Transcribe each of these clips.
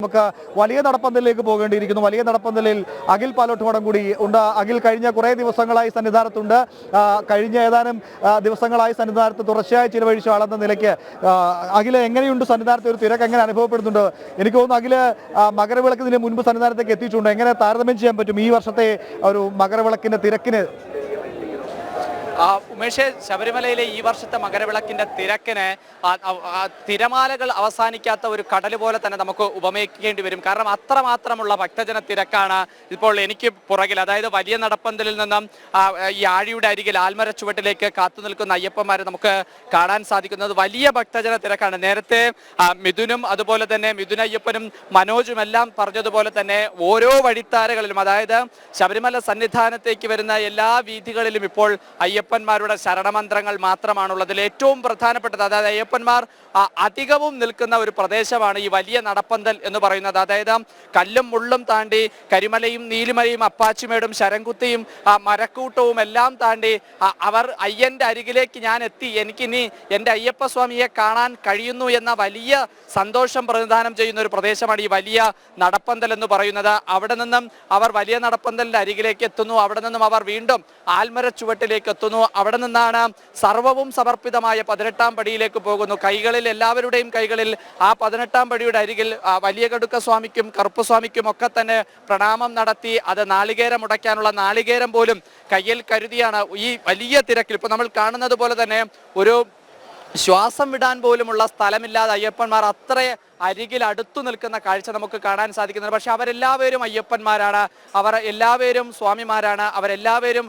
നമുക്ക് വലിയ നടപ്പന്തലിലേക്ക് പോകേണ്ടിയിരിക്കുന്നു. വലിയ നടപ്പന്തലിൽ അഖിൽ പാലോട്ടുമടം കൂടി ഉണ്ട്. അഖിൽ കഴിഞ്ഞ കുറേ ദിവസങ്ങളായി സന്നിധാനത്തുണ്ട്. കഴിഞ്ഞ ഏതാനും ദിവസങ്ങളായി സന്നിധാനത്ത് തുടർച്ചയായി ചിലവഴിച്ച ആളെന്ന നിലയ്ക്ക് അഖില് എങ്ങനെയുണ്ട്? സന്നിധാനത്ത് ഒരു തിരക്ക് എങ്ങനെ അനുഭവപ്പെടുന്നുണ്ട്? എനിക്ക് തോന്നുന്നു അഖില് മകരവിളക്കിന് മുൻപ് സന്നിധാനത്തേക്ക് എത്തിയിട്ടുണ്ട്. എങ്ങനെ താരതമ്യം ചെയ്യാൻ പറ്റും ഈ വർഷത്തെ ഒരു മകരവിളക്കിന്റെ തിരക്കിന്? ഉമേഷ്, ശബരിമലയിലെ ഈ വർഷത്തെ മകരവിളക്കിന്റെ തിരക്കിന് തിരമാലകൾ അവസാനിക്കാത്ത ഒരു കടൽ പോലെ തന്നെ നമുക്ക് ഉപമിക്കേണ്ടി വരും. കാരണം അത്രമാത്രമുള്ള ഭക്തജന തിരക്കാണ് ഇപ്പോൾ എനിക്ക് പുറകിൽ, അതായത് വലിയ നടപ്പന്തലിൽ നിന്നും ഈ ആഴിയുടെ അരികിൽ ആൽമര ചുവട്ടിലേക്ക് കാത്തു നിൽക്കുന്ന അയ്യപ്പന്മാരെ നമുക്ക് കാണാൻ സാധിക്കുന്നത്. വലിയ ഭക്തജന തിരക്കാണ്. നേരത്തെ മിഥുനും അതുപോലെ തന്നെ മിഥുൻ അയ്യപ്പനും മനോജും എല്ലാം പറഞ്ഞതുപോലെ തന്നെ ഓരോ വഴിത്താരകളിലും, അതായത് ശബരിമല സന്നിധാനത്തേക്ക് വരുന്ന എല്ലാ വീഥികളിലും ഇപ്പോൾ അയ്യപ്പന്മാരുടെ ശരണമന്ത്രങ്ങൾ മാത്രമാണുള്ളത്. ഏറ്റവും പ്രധാനപ്പെട്ടത്, അതായത് അയ്യപ്പന്മാർ അധികവും നിൽക്കുന്ന ഒരു പ്രദേശമാണ് ഈ വലിയ നടപ്പന്തൽ എന്ന് പറയുന്നത്. അതായത് കല്ലും മുള്ളും താണ്ടി കരിമലയും നീലിമലയും അപ്പാച്ചിമേടും ശരംകുത്തിയും മരക്കൂട്ടവും എല്ലാം താണ്ടി അവർ അയ്യന്റെ അരികിലേക്ക് ഞാൻ എത്തി, എനിക്കിനി എൻ്റെ അയ്യപ്പസ്വാമിയെ കാണാൻ കഴിയുന്നു എന്ന വലിയ സന്തോഷം പ്രതിദാനം ചെയ്യുന്ന ഒരു പ്രദേശമാണ് ഈ വലിയ നടപ്പന്തൽ എന്ന് പറയുന്നത്. അവിടെ നിന്നും അവർ വലിയ നടപ്പന്തലിന്റെ അരികിലേക്ക് എത്തുന്നു. അവിടെ നിന്നും അവർ വീണ്ടും ആൽമര ചുവട്ടിലേക്ക് എത്തുന്നു. അവിടെ നിന്നാണ് സർവവും സമർപ്പിതമായ 18-ാം പടിയിലേക്ക് പോകുന്നു. എല്ലാവരുടെയും കൈകളിൽ ആ 18-ാം പടിയുടെ അരികിൽ വലിയ കടുക്ക സ്വാമിക്കും കറുപ്പസ്വാമിക്കും ഒക്കെ തന്നെ പ്രണാമം നടത്തി അത് നാളികേരം ഉടയ്ക്കാനുള്ള നാളികേരം പോലും കയ്യിൽ കരുതിയാണ് ഈ വലിയ തിരക്കിൽ. ഇപ്പൊ നമ്മൾ കാണുന്നത് പോലെ തന്നെ ഒരു ശ്വാസം വിടാൻ പോലുമുള്ള സ്ഥലമില്ലാതെ അയ്യപ്പന്മാർ അത്ര അരികിൽ അടുത്തു നിൽക്കുന്ന കാഴ്ച നമുക്ക് കാണാൻ സാധിക്കുന്നത്. പക്ഷെ അവരെല്ലാവരും അയ്യപ്പന്മാരാണ്, അവർ എല്ലാവരും സ്വാമിമാരാണ്, അവരെല്ലാവരും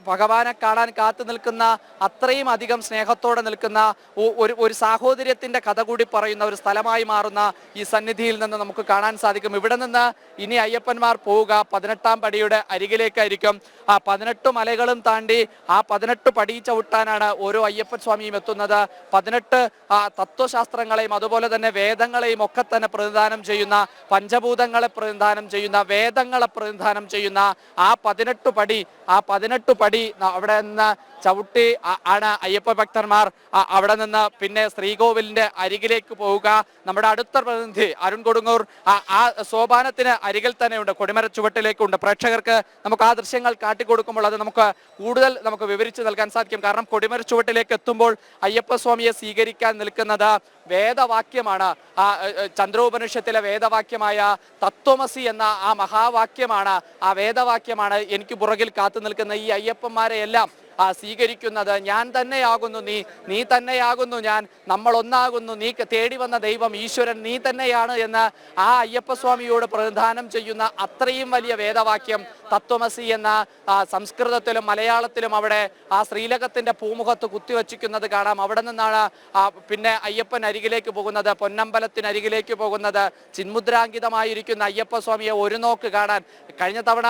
ഭഗവാനെ കാണാൻ കാത്തു നിൽക്കുന്ന, അത്രയും അധികം സ്നേഹത്തോടെ നിൽക്കുന്ന ഒരു സാഹോദര്യത്തിന്റെ കഥ കൂടി പറയുന്ന ഒരു സ്ഥലമായി മാറുന്ന ഈ സന്നിധിയിൽ നിന്ന് നമുക്ക് കാണാൻ സാധിക്കും. ഇവിടെ നിന്ന് ഇനി അയ്യപ്പന്മാർ പോവുക 18-ാം പടിയുടെ അരികിലേക്കായിരിക്കും. ആ 18 മലകളും താണ്ടി ആ 18 പടി ചവിട്ടാനാണ് ഓരോ അയ്യപ്പൻ സ്വാമിയും എത്തുന്നത്. 18 തത്വശാസ്ത്രങ്ങളെയും അതുപോലെ തന്നെ വേദങ്ങളെയും ഒക്കെ തന്നെ പ്രതിദാനം ചെയ്യുന്ന, പഞ്ചഭൂതങ്ങളെ പ്രതിദാനം ചെയ്യുന്ന, വേദങ്ങളെ പ്രതിദാനം ചെയ്യുന്ന ആ 18 പടി അവിടെ നിന്ന് ചവിട്ടി ആണ് അയ്യപ്പ ഭക്തന്മാർ അവിടെ നിന്ന് പിന്നെ ശ്രീകോവിലിന്റെ അരികിലേക്ക് പോവുക. നമ്മുടെ അടുത്ത പ്രതിനിധി അരുൺ കൊടുങ്ങൂർ ആ സോപാനത്തിന് അരികിൽ തന്നെയുണ്ട്, കൊടിമര ചുവട്ടിലേക്കുണ്ട്. പ്രേക്ഷകർക്ക് നമുക്ക് ആ ദൃശ്യങ്ങൾ കാട്ടിക്കൊടുക്കുമ്പോൾ അത് നമുക്ക് വിവരിച്ചു നൽകാൻ സാധിക്കും. കാരണം കൊടിമര ചുവട്ടിലേക്ക് എത്തുമ്പോൾ അയ്യപ്പ സ്വാമിയെ സ്വീകരിക്കാൻ നിൽക്കുന്നത് വേദവാക്യമാണ്. ചന്ദ്രോപനിഷത്തിലെ വേദവാക്യമായ തത്വമസി എന്ന ആ മഹാവാക്യമാണ്, ആ വേദവാക്യമാണ് എനിക്ക് പുറകിൽ കാത്തു നിൽക്കുന്ന ഈ അയ്യപ്പന്മാരെ എല്ലാം സ്വീകരിക്കുന്നത്. ഞാൻ തന്നെയാകുന്നു നീ തന്നെയാകുന്നു ഞാൻ, നമ്മൾ ഒന്നാകുന്നു, നീ തേടി വന്ന ദൈവം ഈശ്വരൻ നീ തന്നെയാണ് എന്ന് ആ അയ്യപ്പസ്വാമിയോട് പ്രതിദാനം ചെയ്യുന്ന അത്രയും വലിയ വേദവാക്യം തത്വമസി എന്ന സംസ്കൃതത്തിലും മലയാളത്തിലും അവിടെ ആ ശ്രീലകത്തിന്റെ പൂമുഖത്ത് കുത്തിവച്ചിരിക്കുന്നത് കാണാം. അവിടെ നിന്നാണ് പിന്നെ അയ്യപ്പൻ അരികിലേക്ക് പോകുന്നത്, പൊന്നമ്പലത്തിനരികിലേക്ക് പോകുന്നത്. ചിന്മുദ്രാങ്കിതമായിരിക്കുന്ന അയ്യപ്പസ്വാമിയെ ഒരു നോക്ക് കാണാൻ കഴിഞ്ഞ തവണ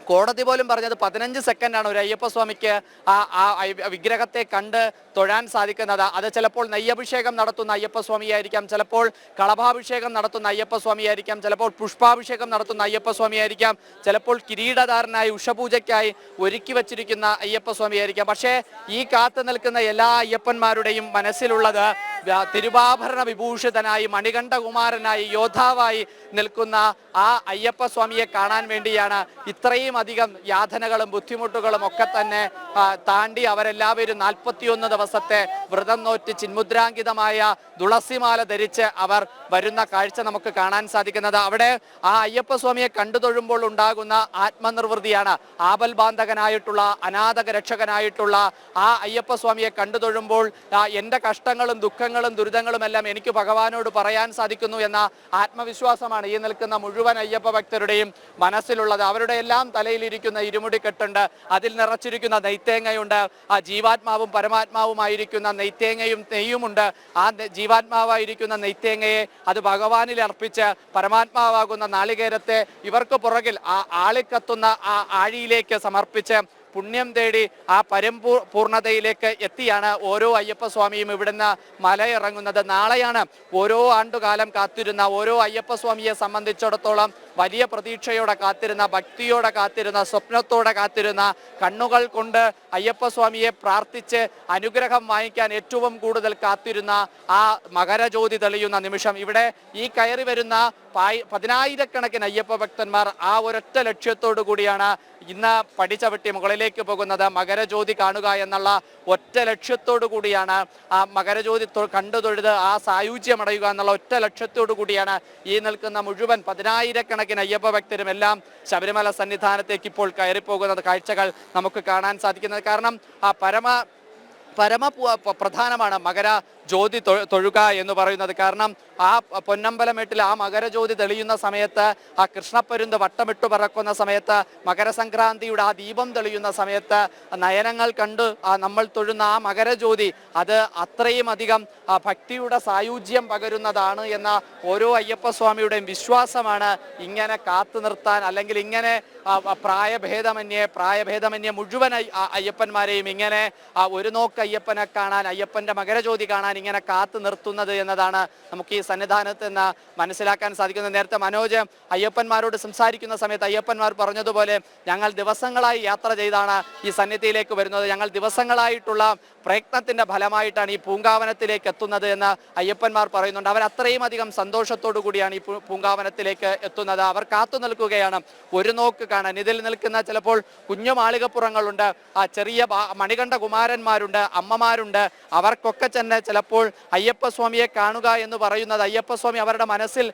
കോടതി പോലും പറഞ്ഞത് 15 സെക്കൻഡാണ് ഒരു അയ്യപ്പസ്വാമിക്ക് ആ വിഗ്രഹത്തെ കണ്ട് തൊഴാൻ സാധിക്കുന്നത്. അത് ചിലപ്പോൾ നെയ്യഭിഷേകം നടത്തുന്ന അയ്യപ്പസ്വാമിയായിരിക്കാം, ചിലപ്പോൾ കളഭാഭിഷേകം നടത്തുന്ന അയ്യപ്പസ്വാമിയായിരിക്കാം, ചിലപ്പോൾ പുഷ്പാഭിഷേകം നടത്തുന്ന അയ്യപ്പസ്വാമിയായിരിക്കാം, ചിലപ്പോൾ കിരീടധാരനായി ഉഷപൂജയ്ക്കായി ഒരുക്കി വച്ചിരിക്കുന്ന അയ്യപ്പസ്വാമിയായിരിക്കാം. പക്ഷേ ഈ കാത്തു നിൽക്കുന്ന എല്ലാ അയ്യപ്പന്മാരുടെയും മനസ്സിലുള്ളത് തിരുവാഭരണ വിഭൂഷിതനായി മണികണ്ഠകുമാരനായി യോദ്ധാവായി നിൽക്കുന്ന ആ അയ്യപ്പസ്വാമിയെ കാണാൻ വേണ്ടിയാണ്. ഇത്രയും അധികം യാതനകളും ബുദ്ധിമുട്ടുകളും ഒക്കെ തന്നെ താണ്ടി അവരെല്ലാവരും 41 ദിവസത്തെ വ്രതം നോറ്റ് ചിന്മുദ്രാങ്കിതമായ തുളസിമാല ധരിച്ച് അവർ വരുന്ന കാഴ്ച നമുക്ക് കാണാൻ സാധിക്കുന്നത്. അവിടെ ആ അയ്യപ്പസ്വാമിയെ കണ്ടു തൊഴുമ്പോൾ ഉണ്ടാകുന്ന ആത്മനിർവൃതിയാണ്. ആപൽബാന്ധകനായിട്ടുള്ള അനാഥക രക്ഷകനായിട്ടുള്ള ആ അയ്യപ്പസ്വാമിയെ കണ്ടു തൊഴുമ്പോൾ എൻ്റെ കഷ്ടങ്ങളും ദുഃഖങ്ങളും ദുരിതങ്ങളും എല്ലാം എനിക്ക് ഭഗവാനോട് പറയാൻ സാധിക്കുന്നു എന്ന ആത്മവിശ്വാസമാണ് ഈ നിൽക്കുന്ന മുഴുവൻ അയ്യപ്പ ഭക്തരുടെയും മനസ്സിലുള്ളത്. അവരുടെ എല്ലാം തലയിലിരിക്കുന്ന ഇരുമുടിക്കെട്ടുണ്ട്, അതിൽ നിറച്ചിരിക്കുന്ന നെയ്ത്തേങ്ങയുണ്ട്. ആ ജീവാത്മാവും പരമാത്മാവുമായിരിക്കുന്ന നെയ്ത്തേങ്ങയും നെയ്യുമുണ്ട്. ആ ജീവാത്മാവായിരിക്കുന്ന നെയ്ത്തേങ്ങയെ അത് ഭഗവാനിൽ അർപ്പിച്ച് പരമാത്മാവാകുന്ന നാളികേരത്തെ ഇവർക്ക് പുറകിൽ ആ ആളിക്കത്തുന്ന ആ ആഴിയിലേക്ക് സമർപ്പിച്ച് പുണ്യം തേടി ആ പൂർണ്ണതയിലേക്ക് എത്തിയാണ് ഓരോ അയ്യപ്പസ്വാമിയും ഇവിടുന്ന് മലയിറങ്ങുന്നത്. നാളെയാണ് ഓരോ ആണ്ടുകാലം കാത്തിരുന്ന, ഓരോ അയ്യപ്പസ്വാമിയെ സംബന്ധിച്ചിടത്തോളം വലിയ പ്രതീക്ഷയോടെ കാത്തിരുന്ന, ഭക്തിയോടെ കാത്തിരുന്ന, സ്വപ്നത്തോടെ കാത്തിരുന്ന, കണ്ണുകൾ കൊണ്ട് അയ്യപ്പസ്വാമിയെ പ്രാർത്ഥിച്ച് അനുഗ്രഹം വാങ്ങിക്കാൻ ഏറ്റവും കൂടുതൽ കാത്തിരുന്ന ആ മകരജ്യോതി തെളിയുന്ന നിമിഷം. ഇവിടെ ഈ കയറി വരുന്ന പതിനായിരക്കണക്കിന് അയ്യപ്പ ഭക്തന്മാർ ആ ഒരൊറ്റ ലക്ഷ്യത്തോടു കൂടിയാണ് ഇന്ന് പടിചവിട്ടി മുകളിലേക്ക് പോകുന്നത്. മകരജ്യോതി കാണുക എന്നുള്ള ഒറ്റ ലക്ഷ്യത്തോടു കൂടിയാണ് ആ മകരജ്യോതി കണ്ടു തൊഴുത് ആ സായുജ്യമടയുക എന്നുള്ള ഒറ്റ ലക്ഷ്യത്തോടു കൂടിയാണ് ഈ നിൽക്കുന്ന മുഴുവൻ പതിനായിരക്കണക്കിന് അയ്യപ്പ ഭക്തരും എല്ലാം ശബരിമല സന്നിധാനത്തേക്ക് ഇപ്പോൾ കയറിപ്പോകുന്നത് കാഴ്ചകൾ നമുക്ക് കാണാൻ സാധിക്കുന്നത്. കാരണം ആ പ്രധാനമാണ് മകര ജ്യോതി തൊഴുക എന്ന് പറയുന്നത്. കാരണം ആ പൊന്നമ്പലമേട്ടിൽ ആ മകരജ്യോതി തെളിയുന്ന സമയത്ത്, ആ കൃഷ്ണപ്പരുന്ത് വട്ടമിട്ട് പറക്കുന്ന സമയത്ത്, മകരസംക്രാന്തിയുടെ ആ ദീപം തെളിയുന്ന സമയത്ത് നയനങ്ങൾ കണ്ട് നമ്മൾ തൊഴുന്ന ആ മകരജ്യോതി അത് അത്രയും അധികം ഭക്തിയുടെ സായുജ്യം പകരുന്നതാണ് എന്ന ഓരോ അയ്യപ്പസ്വാമിയുടെയും വിശ്വാസമാണ് ഇങ്ങനെ കാത്തു നിർത്താൻ, അല്ലെങ്കിൽ ഇങ്ങനെ പ്രായഭേദമന്യേ മുഴുവൻ അയ്യപ്പന്മാരെയും ഇങ്ങനെ ഒരു നോക്ക് അയ്യപ്പനെ കാണാൻ, അയ്യപ്പന്റെ മകരജ്യോതി കാണാൻ ഇങ്ങനെ കാത്തു നിർത്തുന്നത് എന്നതാണ് നമുക്ക് ഈ സന്നിധാനത്ത് നിന്ന് മനസ്സിലാക്കാൻ സാധിക്കുന്നത്. നേരത്തെ മനോജ് അയ്യപ്പന്മാരോട് സംസാരിക്കുന്ന സമയത്ത് അയ്യപ്പന്മാർ പറഞ്ഞതുപോലെ ഞങ്ങൾ ദിവസങ്ങളായി യാത്ര ചെയ്താണ് ഈ സന്നിധിയിലേക്ക് വരുന്നത്, ഞങ്ങൾ ദിവസങ്ങളായിട്ടുള്ള പ്രയത്നത്തിന്റെ ഫലമായിട്ടാണ് ഈ പൂങ്കാവനത്തിലേക്ക് എത്തുന്നത് എന്ന് അയ്യപ്പന്മാർ പറയുന്നുണ്ട്. അവർ അത്രയും അധികം സന്തോഷത്തോടു കൂടിയാണ് ഈ പൂങ്കാവനത്തിലേക്ക് എത്തുന്നത്. അവർ കാത്തു നിൽക്കുകയാണ് ഒരു നോക്ക് കാണാൻ. ഇതിൽ നിൽക്കുന്ന ചിലപ്പോൾ കുഞ്ഞു മാളികപ്പുറങ്ങളുണ്ട്, ആ ചെറിയ മണികണ്ഠ കുമാരന്മാരുണ്ട്, അമ്മമാരുണ്ട്. അവർക്കൊക്കെ തന്നെ ചിലപ്പോൾ അയ്യപ്പസ്വാമിയെ കാണുക എന്ന് പറയുന്നത്, അയ്യപ്പസ്വാമി അവരുടെ മനസ്സിൽ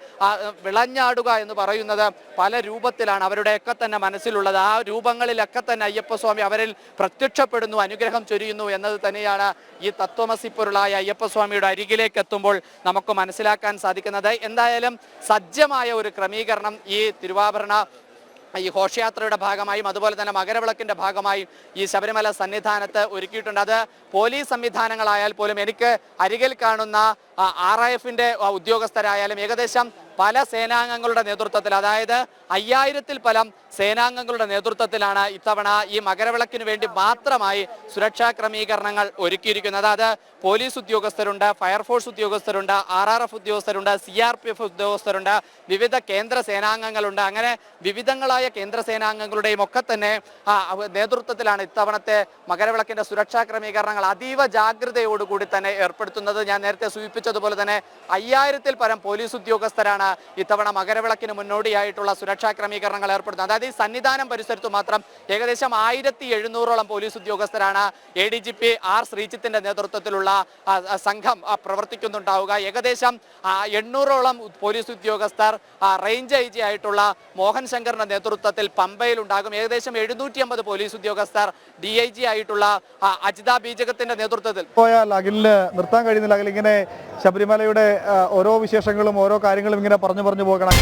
വിളഞ്ഞാടുക എന്ന് പറയുന്നത് പല രൂപത്തിലാണ് അവരുടെയൊക്കെ തന്നെ മനസ്സിലുള്ളത്. ആ രൂപങ്ങളിലൊക്കെ തന്നെ അയ്യപ്പസ്വാമി അവരിൽ പ്രത്യക്ഷപ്പെടുന്നു, അനുഗ്രഹം ചൊരിയുന്നു എന്നത് തന്നെയാണ് ഈ തത്വമസി പൊരുളായ അയ്യപ്പസ്വാമിയുടെ അരികിലേക്ക് എത്തുമ്പോൾ നമുക്ക് മനസ്സിലാക്കാൻ സാധിക്കുന്നത്. എന്തായാലും സജ്ജമായ ഒരു ക്രമീകരണം ഈ തിരുവാഭരണ ഈ ഘോഷയാത്രയുടെ ഭാഗമായും അതുപോലെ തന്നെ മകരവിളക്കിന്റെ ഭാഗമായും ഈ ശബരിമല സന്നിധാനത്ത് ഒരുക്കിയിട്ടുണ്ട്. അത് പോലീസ് സംവിധാനങ്ങളായാൽ പോലും, എനിക്ക് അരികിൽ കാണുന്ന RIFന്റെ ഉദ്യോഗസ്ഥരായാലും ഏകദേശം പല സേനാംഗങ്ങളുടെ നേതൃത്വത്തിൽ, അതായത് 5000-ൽ പരം സേനാംഗങ്ങളുടെ നേതൃത്വത്തിലാണ് ഇത്തവണ ഈ മകരവിളക്കിന് വേണ്ടി മാത്രമായി സുരക്ഷാ ക്രമീകരണങ്ങൾ ഒരുക്കിയിരിക്കുന്നത്. അത് പോലീസ് ഉദ്യോഗസ്ഥരുണ്ട്, ഫയർഫോഴ്സ് ഉദ്യോഗസ്ഥരുണ്ട്, RRF ഉദ്യോഗസ്ഥരുണ്ട്, CRPF ഉദ്യോഗസ്ഥരുണ്ട്, വിവിധ കേന്ദ്ര സേനാംഗങ്ങളുണ്ട്. അങ്ങനെ വിവിധങ്ങളായ കേന്ദ്ര സേനാംഗങ്ങളുടെയും ഒക്കെ തന്നെ നേതൃത്വത്തിലാണ് ഇത്തവണത്തെ മകരവിളക്കിന്റെ സുരക്ഷാ ക്രമീകരണങ്ങൾ അതീവ ജാഗ്രതയോടുകൂടി തന്നെ ഏർപ്പെടുത്തുന്നത്. ഞാൻ നേരത്തെ സൂചിപ്പിച്ചതുപോലെ തന്നെ 5000-ൽ പരം പോലീസ് ഉദ്യോഗസ്ഥരാണ് ഇത്തവണ മകരവിളക്കിന് മുന്നോടിയായിട്ടുള്ള സുരക്ഷാ ക്രമീകരണങ്ങൾ ഏർപ്പെടുത്തുന്നത്. അതായത് ഈ സന്നിധാനം പരിസരത്ത് മാത്രം ഏകദേശം 1700-ഓളം പോലീസ് ഉദ്യോഗസ്ഥരാണ് ADGP R ശ്രീജിത്തിന്റെ നേതൃത്വത്തിലുള്ള സംഘം പ്രവർത്തിക്കുന്നുണ്ടാവുക. ഏകദേശം 800-ഓളം പോലീസ് ഉദ്യോഗസ്ഥർ റേഞ്ച് IG ആയിട്ടുള്ള മോഹൻ ശങ്കറിന്റെ നേതൃത്വത്തിൽ പമ്പയിൽ ഉണ്ടാകും. ഏകദേശം 750 പോലീസ് ഉദ്യോഗസ്ഥർ DIG ആയിട്ടുള്ള അജിത ബീജകത്തിന്റെ നേതൃത്വത്തിൽ. പോയാൽ അഖിലിന് നിർത്താൻ കഴിയുന്നില്ല. അഖിൽ ഇങ്ങനെ ശബരിമലയുടെ ഓരോ വിശേഷങ്ങളും ഓരോ കാര്യങ്ങളും ഇങ്ങനെ പറഞ്ഞു പോകണം.